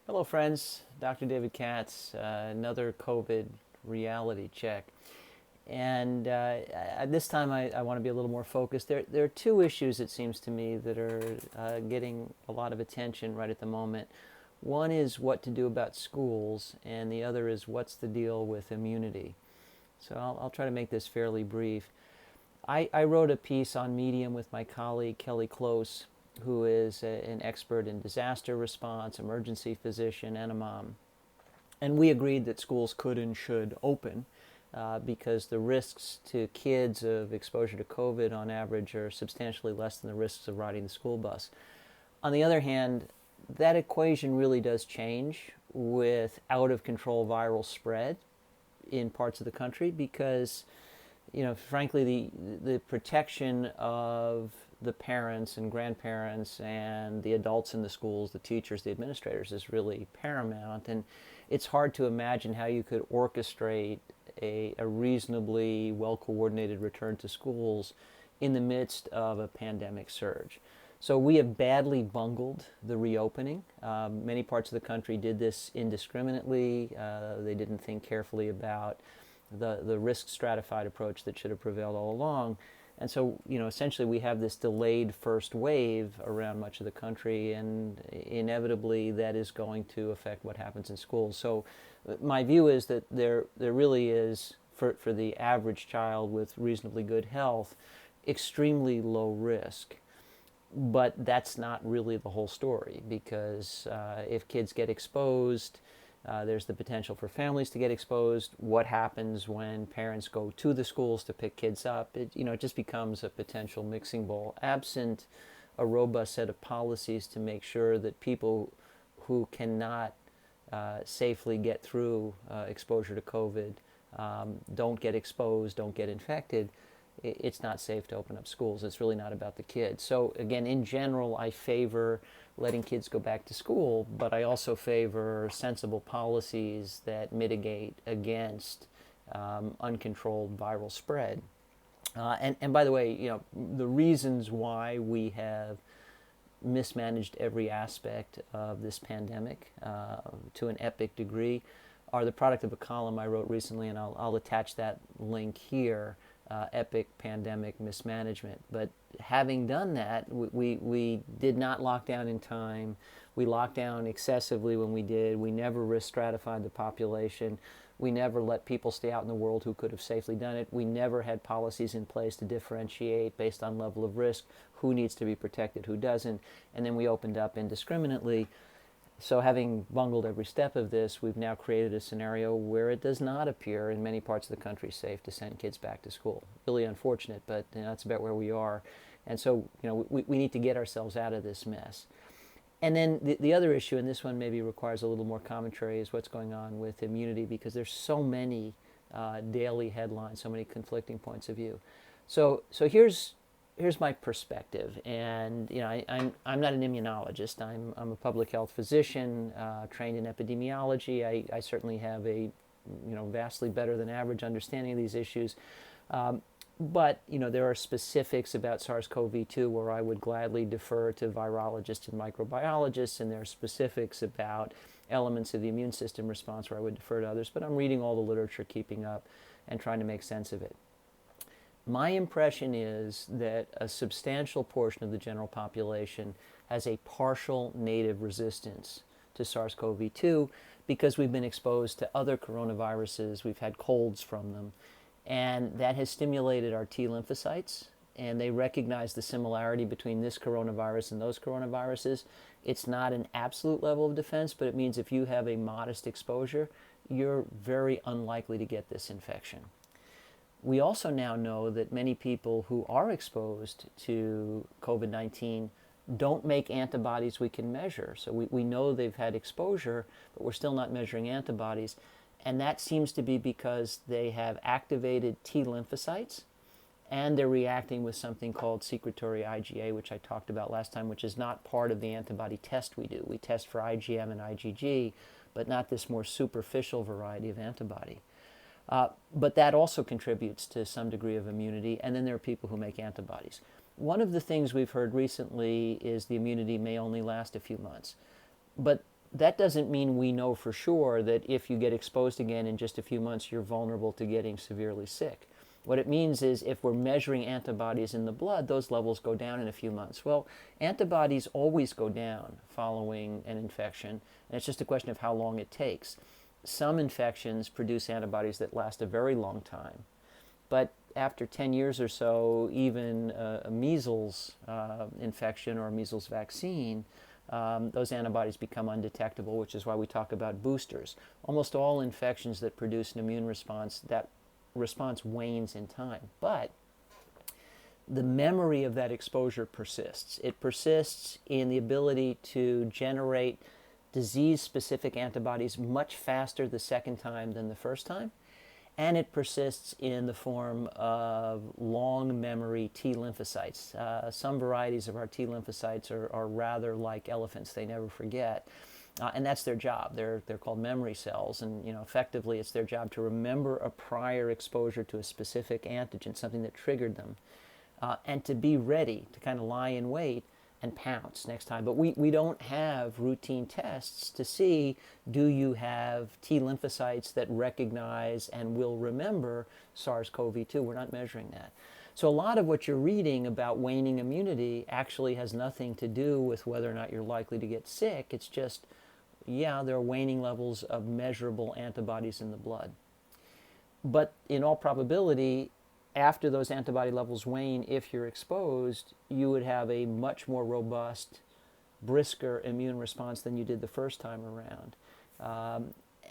Hello, friends. Dr. David Katz, another COVID reality check. And this time I want to be a little more focused. There are two issues, it seems to me, that are getting a lot of attention right at the moment. One is what to do about schools, and the other is what's the deal with immunity. So I'll try to make this fairly brief. I wrote a piece on Medium with my colleague Kelly Close, who is an expert in disaster response, emergency physician, and a mom. And we agreed that schools could and should open because the risks to kids of exposure to COVID on average are substantially less than the risks of riding the school bus. On the other hand, that equation really does change with out of control viral spread in parts of the country because frankly, the protection of the parents and grandparents and the adults in the schools, the teachers, the administrators, is really paramount. And it's hard to imagine how you could orchestrate a reasonably well coordinated return to schools in the midst of a pandemic surge. So we have badly bungled the reopening. Many parts of the country did this indiscriminately. They didn't think carefully about the risk stratified approach that should have prevailed all along. And so, essentially we have this delayed first wave around much of the country, and inevitably that is going to affect what happens in schools. So my view is that there really is, for the average child with reasonably good health, extremely low risk. But that's not really the whole story because if kids get exposed, there's the potential for families to get exposed. What happens when parents go to the schools to pick kids up? It just becomes a potential mixing bowl. Absent a robust set of policies to make sure that people who cannot safely get through exposure to COVID don't get exposed, don't get infected, it's not safe to open up schools. It's really not about the kids. So again, in general, I favor letting kids go back to school, but I also favor sensible policies that mitigate against uncontrolled viral spread. And by the way, the reasons why we have mismanaged every aspect of this pandemic to an epic degree are the product of a column I wrote recently, and I'll attach that link here. Epic pandemic mismanagement. But having done that, we did not lock down in time. We locked down excessively when we did. We never risk stratified the population. We never let people stay out in the world who could have safely done it. We never had policies in place to differentiate based on level of risk, who needs to be protected, who doesn't. And then we opened up indiscriminately. So having bungled every step of this, we've now created a scenario where it does not appear in many parts of the country safe to send kids back to school. Really unfortunate, but that's about where we are. And so we need to get ourselves out of this mess. And then the other issue, and this one maybe requires a little more commentary, is what's going on with immunity, because there's so many daily headlines, so many conflicting points of view. So here's my perspective, and I'm not an immunologist. I'm a public health physician trained in epidemiology. I certainly have a vastly better than average understanding of these issues. But there are specifics about SARS-CoV-2 where I would gladly defer to virologists and microbiologists, and there are specifics about elements of the immune system response where I would defer to others. But I'm reading all the literature, keeping up, and trying to make sense of it. My impression is that a substantial portion of the general population has a partial native resistance to SARS-CoV-2 because we've been exposed to other coronaviruses, we've had colds from them, and that has stimulated our T lymphocytes, and they recognize the similarity between this coronavirus and those coronaviruses. It's not an absolute level of defense, but it means if you have a modest exposure, you're very unlikely to get this infection. We also now know that many people who are exposed to COVID-19 don't make antibodies we can measure. So we know they've had exposure, but we're still not measuring antibodies. And that seems to be because they have activated T lymphocytes and they're reacting with something called secretory IgA, which I talked about last time, which is not part of the antibody test we do. We test for IgM and IgG, but not this more superficial variety of antibody. But that also contributes to some degree of immunity, and then there are people who make antibodies. One of the things we've heard recently is the immunity may only last a few months. But that doesn't mean we know for sure that if you get exposed again in just a few months, you're vulnerable to getting severely sick. What it means is if we're measuring antibodies in the blood, those levels go down in a few months. Well, antibodies always go down following an infection, and it's just a question of how long it takes. Some infections produce antibodies that last a very long time, but after 10 years or so, even a measles infection or a measles vaccine, those antibodies become undetectable, which is why we talk about boosters. Almost all infections that produce an immune response, that response wanes in time. But the memory of that exposure persists. It persists in the ability to generate disease-specific antibodies much faster the second time than the first time. And it persists in the form of long memory T lymphocytes. Some varieties of our T lymphocytes are rather like elephants. They never forget. And that's their job. They're called memory cells. And effectively it's their job to remember a prior exposure to a specific antigen, something that triggered them, and to be ready to kind of lie in wait and pounce next time. But we don't have routine tests to see, do you have T lymphocytes that recognize and will remember SARS-CoV-2? We're not measuring that. So a lot of what you're reading about waning immunity actually has nothing to do with whether or not you're likely to get sick. It's just, yeah, there are waning levels of measurable antibodies in the blood. But in all probability, after those antibody levels wane, if you're exposed, you would have a much more robust, brisker immune response than you did the first time around.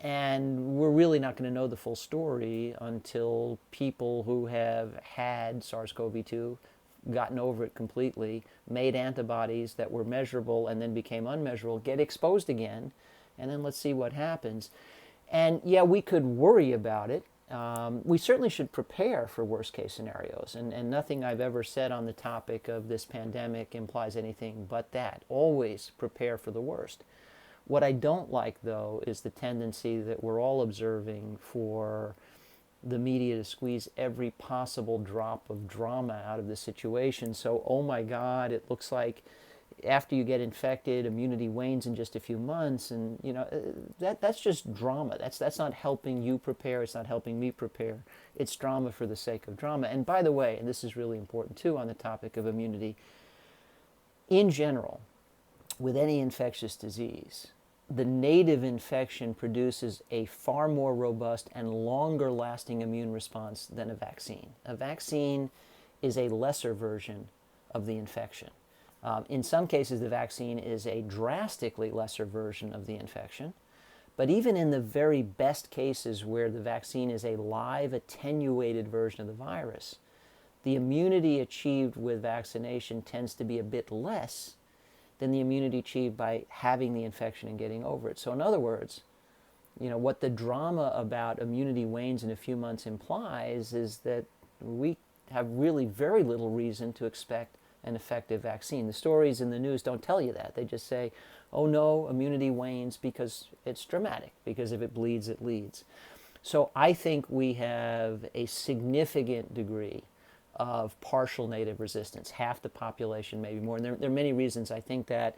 And we're really not going to know the full story until people who have had SARS-CoV-2, gotten over it completely, made antibodies that were measurable and then became unmeasurable, get exposed again, and then let's see what happens. And yeah, we could worry about it. We certainly should prepare for worst case scenarios, and nothing I've ever said on the topic of this pandemic implies anything but that. Always prepare for the worst. What I don't like, though, is the tendency that we're all observing for the media to squeeze every possible drop of drama out of the situation. So, oh my God, it looks like after you get infected, immunity wanes in just a few months, and that's just drama. That's not helping you prepare. It's not helping me prepare. It's drama for the sake of drama. And by the way, and this is really important too on the topic of immunity, in general, with any infectious disease, the native infection produces a far more robust and longer lasting immune response than a vaccine. A vaccine is a lesser version of the infection. In some cases, the vaccine is a drastically lesser version of the infection. But even in the very best cases where the vaccine is a live, attenuated version of the virus, the immunity achieved with vaccination tends to be a bit less than the immunity achieved by having the infection and getting over it. So in other words, what the drama about immunity wanes in a few months implies is that we have really very little reason to expect an effective vaccine. The stories in the news don't tell you that. They just say, oh no, immunity wanes because it's dramatic, because if it bleeds, it leads. So I think we have a significant degree of partial native resistance, half the population, maybe more. And there are many reasons I think that.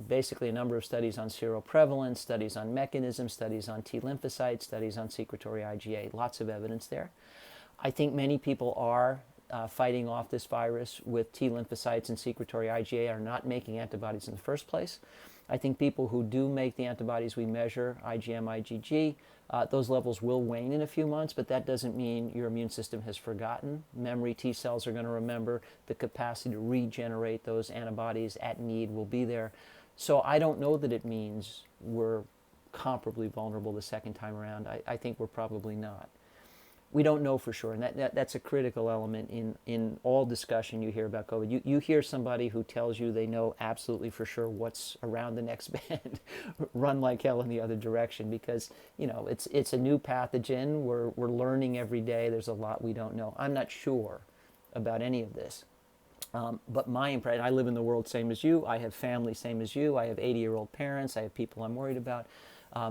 Basically a number of studies on seroprevalence, studies on mechanism, studies on T lymphocytes, studies on secretory IgA, lots of evidence there. I think many people are fighting off this virus with T lymphocytes and secretory IgA are not making antibodies in the first place. I think people who do make the antibodies we measure, IgM, IgG, those levels will wane in a few months, but that doesn't mean your immune system has forgotten. Memory T cells are going to remember. The capacity to regenerate those antibodies at need will be there. So I don't know that it means we're comparably vulnerable the second time around. I think we're probably not. We don't know for sure, and that's a critical element in all discussion you hear about COVID. You hear somebody who tells you they know absolutely for sure what's around the next bend, run like hell in the other direction, because it's a new pathogen. We're learning every day. There's a lot we don't know. I'm not sure about any of this, but my impression, I live in the world same as you. I have family same as you. I have 80-year-old parents. I have people I'm worried about.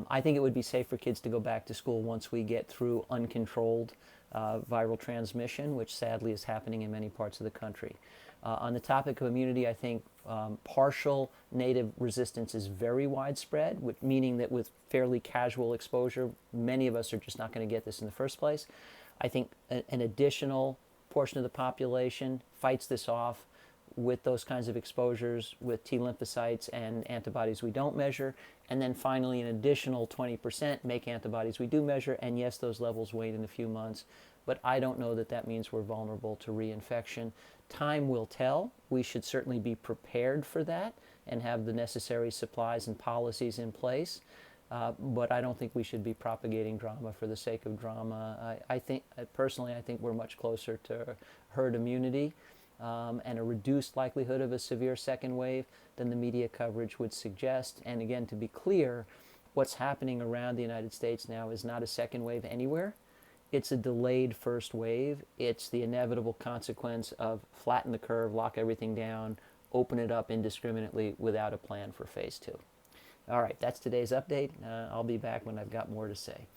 I think it would be safe for kids to go back to school once we get through uncontrolled viral transmission, which sadly is happening in many parts of the country. On the topic of immunity, I think Partial native resistance is very widespread, meaning that with fairly casual exposure, many of us are just not going to get this in the first place. I think an additional portion of the population fights this off with those kinds of exposures with T lymphocytes and antibodies we don't measure. And then finally, an additional 20% make antibodies we do measure. And yes, those levels wane in a few months. But I don't know that that means we're vulnerable to reinfection. Time will tell. We should certainly be prepared for that and have the necessary supplies and policies in place. But I don't think we should be propagating drama for the sake of drama. I think, personally, I think we're much closer to herd immunity and a reduced likelihood of a severe second wave than the media coverage would suggest. And again, to be clear, what's happening around the United States now is not a second wave anywhere. It's a delayed first wave. It's the inevitable consequence of flatten the curve, lock everything down, open it up indiscriminately without a plan for phase two. All right, that's today's update. I'll be back when I've got more to say.